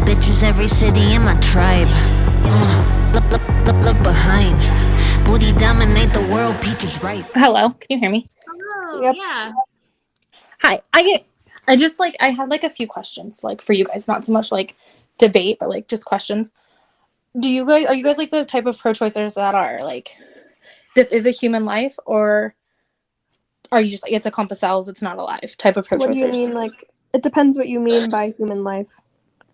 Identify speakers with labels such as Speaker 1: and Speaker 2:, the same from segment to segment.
Speaker 1: bitches, every city in my tribe. Look behind. Booty dominate the world, peaches ripe.
Speaker 2: Hello, can you hear me?
Speaker 3: Oh,
Speaker 4: Yep.
Speaker 3: yeah.
Speaker 2: Hi. I had like a few questions like for you guys, not so much like debate, but like just questions. Are you guys like the type of pro-choicers that are like this is a human life, or are you just like it's a clump of cells, it's not alive type of
Speaker 4: What do you
Speaker 2: pro-choicers?
Speaker 4: mean? Like, it depends what you mean by human life.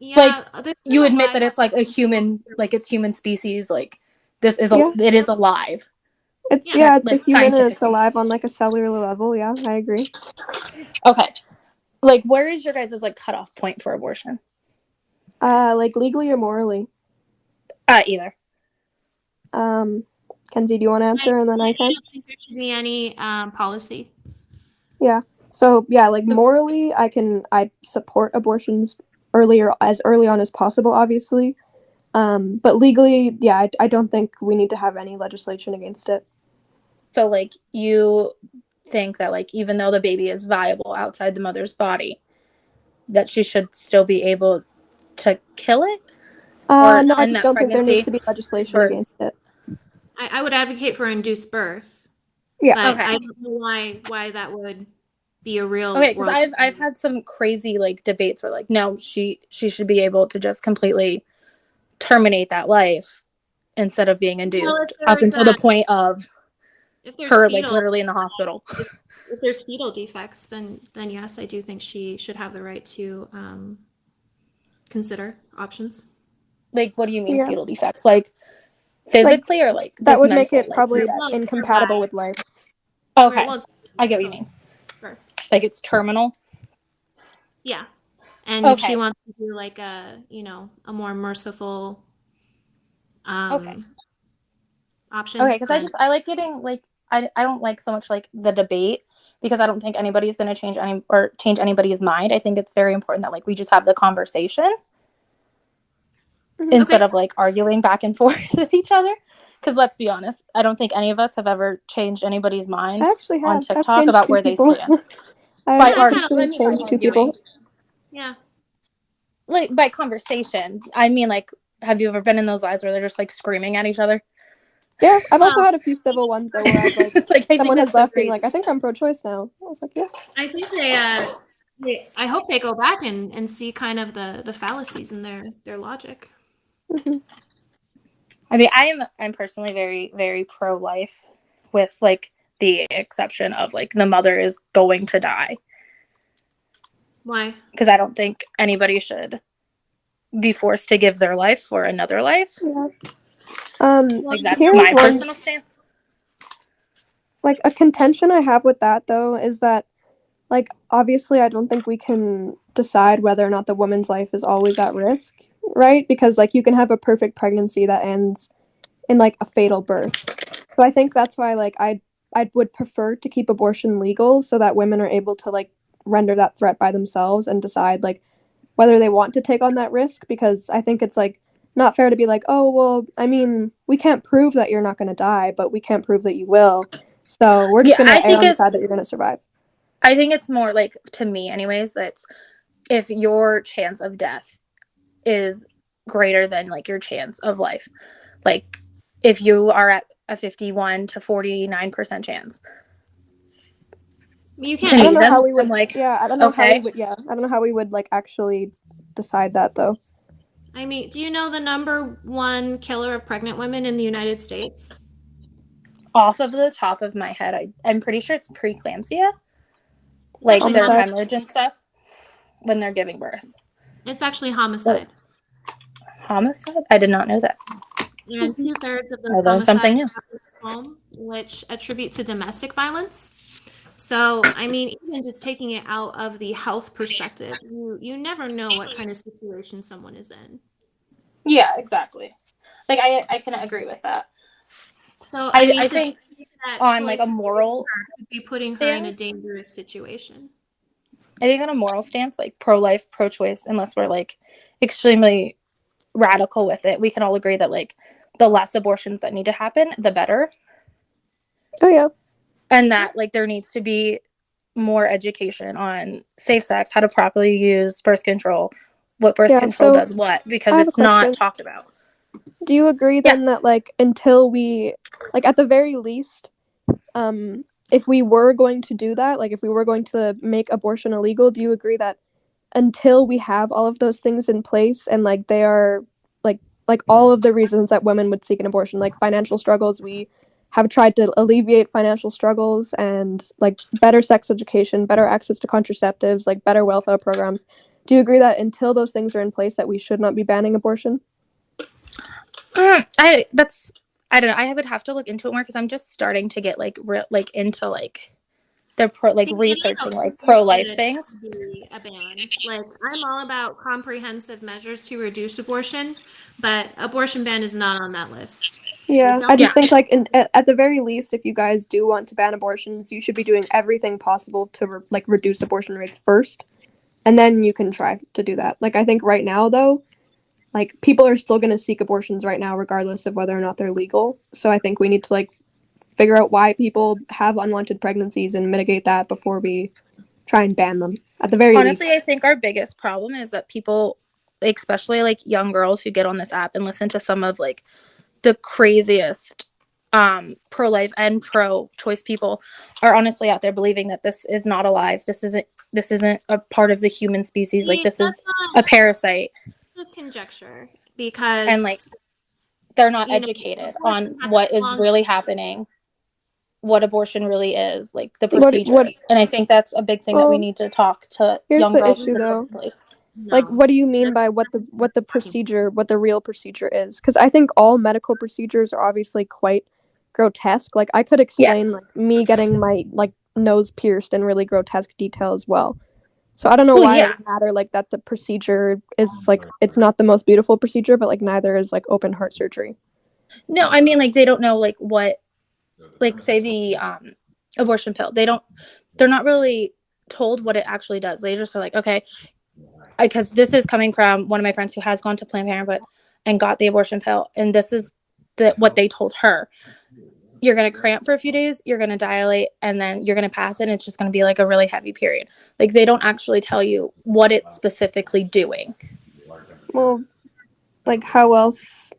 Speaker 2: Like
Speaker 3: Yeah, there's been
Speaker 2: you
Speaker 3: a
Speaker 2: admit
Speaker 3: lot
Speaker 2: that
Speaker 3: of
Speaker 2: it's like a human, like it's human species, like
Speaker 4: Yeah.
Speaker 2: it is alive.
Speaker 4: It's
Speaker 3: Yeah.
Speaker 4: it's a
Speaker 2: Like
Speaker 4: human and it's
Speaker 2: scientifically.
Speaker 4: alive on like a cellular level. Yeah, I agree.
Speaker 2: Okay. Like where is your guys' like cutoff point for abortion?
Speaker 4: Like legally or morally?
Speaker 2: Either.
Speaker 4: Kenzie, do you want to answer and then I
Speaker 3: I
Speaker 4: can?
Speaker 3: don't think there should be any policy.
Speaker 4: Yeah. So yeah, like morally, I support abortions early on as possible, obviously. But legally, yeah, I don't think we need to have any legislation against it.
Speaker 2: So like you think that like even though the baby is viable outside the mother's body, that she should still be able to kill it or
Speaker 4: No, I
Speaker 2: end
Speaker 4: just
Speaker 2: that
Speaker 4: don't think there needs
Speaker 2: pregnancy
Speaker 4: to be legislation
Speaker 2: for
Speaker 4: against it.
Speaker 3: I would advocate for induced birth,
Speaker 4: Yeah.
Speaker 3: but
Speaker 2: okay.
Speaker 3: I don't know why that would be a real
Speaker 2: Okay, because
Speaker 3: world.
Speaker 2: I've had some crazy like debates where like no, she should be able to just completely terminate that life instead of being
Speaker 3: Well,
Speaker 2: induced up until the point of
Speaker 3: if there's
Speaker 2: her like
Speaker 3: fetal
Speaker 2: literally in the hospital.
Speaker 3: if there's fetal defects, then yes, I do think she should have the right to consider options.
Speaker 2: Like what do you mean
Speaker 4: Yeah.
Speaker 2: fetal defects? Like
Speaker 4: Like
Speaker 2: physically or like
Speaker 4: that
Speaker 2: just
Speaker 4: would make
Speaker 2: mental,
Speaker 4: it
Speaker 2: like
Speaker 4: probably
Speaker 3: Well,
Speaker 2: Tourette's?
Speaker 4: incompatible with life.
Speaker 3: or it
Speaker 2: Okay,
Speaker 3: won't.
Speaker 2: I get what you mean.
Speaker 3: Sure.
Speaker 2: Like it's terminal.
Speaker 3: Yeah, and if she
Speaker 2: Okay.
Speaker 3: wants to do like a more merciful
Speaker 2: Okay.
Speaker 3: option,
Speaker 2: Okay, because
Speaker 3: then
Speaker 2: I like getting like I don't like so much like the debate because I don't think anybody's going to change anybody's mind. I think it's very important that like we just have the conversation instead
Speaker 3: okay.
Speaker 2: of like arguing back and forth with each other. Because let's be honest, I don't think any of us have ever changed anybody's mind
Speaker 4: I actually
Speaker 2: on
Speaker 4: have. I've
Speaker 2: TikTok
Speaker 4: changed
Speaker 2: about
Speaker 4: two
Speaker 2: where they
Speaker 4: people.
Speaker 2: stand
Speaker 4: I've
Speaker 2: by
Speaker 3: Yeah, I
Speaker 2: art.
Speaker 3: kind of
Speaker 4: officially
Speaker 2: I mean by
Speaker 4: changed two
Speaker 2: arguing,
Speaker 4: people.
Speaker 3: yeah.
Speaker 2: like by conversation. I mean like, have you ever been in those lives where they're just like screaming at each other?
Speaker 4: Yeah, I've also
Speaker 3: Well,
Speaker 4: had a few civil ones though where I've like
Speaker 2: Like I think
Speaker 4: someone has
Speaker 2: that's so
Speaker 4: left being
Speaker 2: crazy.
Speaker 4: like, I think I'm pro-choice now. I was like, yeah.
Speaker 3: I think I hope they go back and see kind of the fallacies in their logic.
Speaker 4: Hmm.
Speaker 2: I mean, I'm personally very very pro life, with like the exception of like the mother is going to die
Speaker 3: Why?
Speaker 2: because I don't think anybody should be forced to give their life for another life.
Speaker 4: Yeah.
Speaker 2: Like that's
Speaker 4: Here's
Speaker 2: my
Speaker 4: one,
Speaker 2: personal stance.
Speaker 4: like a contention I have with that though is that like obviously I don't think we can decide whether or not the woman's life is always at risk, right? Because like you can have a perfect pregnancy that ends in like a fatal birth. So I think that's why like I would prefer to keep abortion legal so that women are able to like render that threat by themselves and decide like whether they want to take on that risk, because I think it's like not fair to be like, "Oh, well, I mean, we can't prove that you're not going to die, but we can't prove that you will. So, we're just
Speaker 2: Yeah,
Speaker 4: going to err on the side that you're going to survive."
Speaker 2: I think it's more like, to me anyways, that's if your chance of death is greater than like your chance of life. Like if you are at a 51 to 49% chance
Speaker 3: You
Speaker 2: to
Speaker 3: can't
Speaker 4: I don't
Speaker 2: me,
Speaker 4: know
Speaker 3: accept.
Speaker 4: how
Speaker 2: that's
Speaker 4: we
Speaker 2: I'm
Speaker 4: would
Speaker 2: like,
Speaker 4: yeah, I don't know how we
Speaker 2: okay.
Speaker 4: would yeah, I don't know how we would like actually decide that though.
Speaker 3: I mean, do you know the number one killer of pregnant women in the United States?
Speaker 2: Off of the top of my head, I'm pretty sure it's preeclampsia,
Speaker 3: It's
Speaker 2: like
Speaker 3: actually
Speaker 2: their
Speaker 4: Homicide.
Speaker 2: hemorrhage and stuff when they're giving birth.
Speaker 3: it's actually
Speaker 2: But
Speaker 3: homicide.
Speaker 2: homicide? I did not know that.
Speaker 3: And 2/3 of
Speaker 2: I
Speaker 3: those
Speaker 2: learned something
Speaker 3: homicides
Speaker 2: new.
Speaker 3: happen at home, which attribute to domestic violence. So, I mean, even just taking it out of the health perspective, you never know what kind of situation someone is in.
Speaker 2: Yeah, exactly. Like I can agree with that.
Speaker 3: So, I mean,
Speaker 2: I
Speaker 3: to
Speaker 2: think
Speaker 3: make that
Speaker 2: on like a
Speaker 3: choice
Speaker 2: moral
Speaker 3: could be putting her in a
Speaker 2: stance,
Speaker 3: dangerous situation.
Speaker 2: I think on a moral stance, like pro life, pro choice, unless we're like extremely radical with it, we can all agree that like the less abortions that need to happen, the better.
Speaker 4: Oh yeah.
Speaker 2: And that like there needs to be more education on safe sex, how to properly use birth control, what birth
Speaker 4: Yeah,
Speaker 2: control
Speaker 4: so
Speaker 2: does what, because
Speaker 4: I have a
Speaker 2: it's not
Speaker 4: question.
Speaker 2: talked about.
Speaker 4: Do you agree then that like until we like at the very least, if we were going to do that, like if we were going to make abortion illegal, do you agree that until we have all of those things in place and like they are like all of the reasons that women would seek an abortion, like financial struggles, we have tried to alleviate financial struggles and like better sex education, better access to contraceptives, like better welfare programs. Do you agree that until those things are in place that we should not be banning abortion?
Speaker 2: I don't know. I would have to look into it more because I'm just starting to get like into like the researching like pro-life things.
Speaker 3: Be a ban. Like I'm all about comprehensive measures to reduce abortion, but abortion ban is not on that list.
Speaker 4: Yeah, I just think like at the very least, if you guys do want to ban abortions, you should be doing everything possible to like reduce abortion rates first, and then you can try to do that. Like I think right now though, like people are still going to seek abortions right now regardless of whether or not they're legal. So I think we need to like figure out why people have unwanted pregnancies and mitigate that before we try and ban them at the very
Speaker 2: Honestly,
Speaker 4: least.
Speaker 2: I think our biggest problem is that people, especially like young girls who get on this app and listen to some of like the craziest pro-life and pro-choice people, are honestly out there believing that this is not alive. This isn't a part of the human species. Like this is a parasite.
Speaker 3: This is conjecture because
Speaker 2: and like they're not educated on what is really happening, what abortion really is, like the procedure. And I think that's a big thing that we need to talk to young girls specifically.
Speaker 4: Like, what do you mean by what the procedure, what the real procedure is? Because I think all medical procedures are obviously quite grotesque. Like, I could explain like me getting my like nose pierced in really grotesque detail as well. So I don't know why it would matter like that the procedure is like it's not the most beautiful procedure, but like neither is like open heart surgery.
Speaker 2: No, I mean like they don't know like what, like say the abortion pill. They're not really told what it actually does. They just are like, okay, because this is coming from one of my friends who has gone to Planned Parenthood and got the abortion pill, and this is what they told her. You're going to cramp for a few days, you're going to dilate, and then you're going to pass it, and it's just going to be like a really heavy period. Like they don't actually tell you what it's specifically doing.
Speaker 4: Well, like how else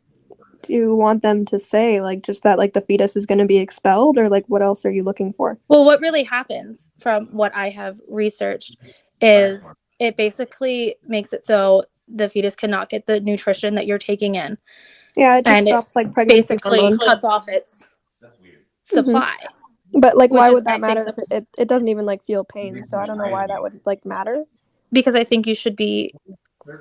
Speaker 4: do you want them to say? Like just that like the fetus is going to be expelled, or like what else are you looking for?
Speaker 2: Well, what really happens from what I have researched is it basically makes it so the fetus cannot get the nutrition that you're taking in.
Speaker 4: Yeah, it just stops like pregnancy
Speaker 2: basically
Speaker 4: hormones.
Speaker 2: Cuts off its supply.
Speaker 4: Mm-hmm. But like why would that matter if it doesn't even like feel pain? So I don't know why that would like matter.
Speaker 2: Because I think you should be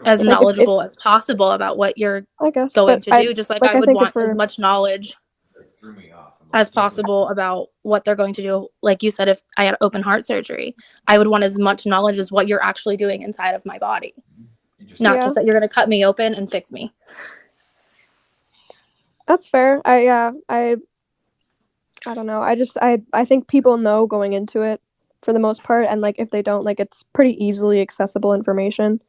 Speaker 2: as like knowledgeable as possible about what you're going to do. Just like I would want as much knowledge as possible about what they're going to do. Like you said, if I had open heart surgery, I would want as much knowledge as what you're actually doing inside of my body. Not just that you're going to cut me open and fix me.
Speaker 4: That's fair. I don't know. I think people know going into it for the most part, and like if they don't, like it's pretty easily accessible information.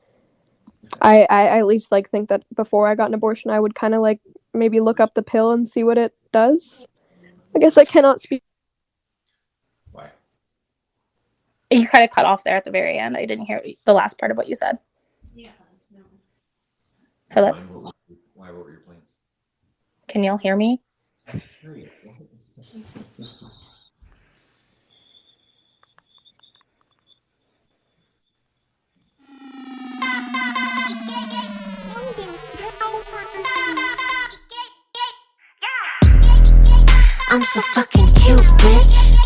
Speaker 4: I at least like think that before I got an abortion, I would kind of like maybe look up the pill and see what it does. I guess I cannot speak.
Speaker 2: Why? You kind of cut off there at the very end. I didn't hear the last part of what you said. Yeah. No. Hello? Why? What were your plans? Can y'all hear me?
Speaker 1: I'm so fucking cute, bitch.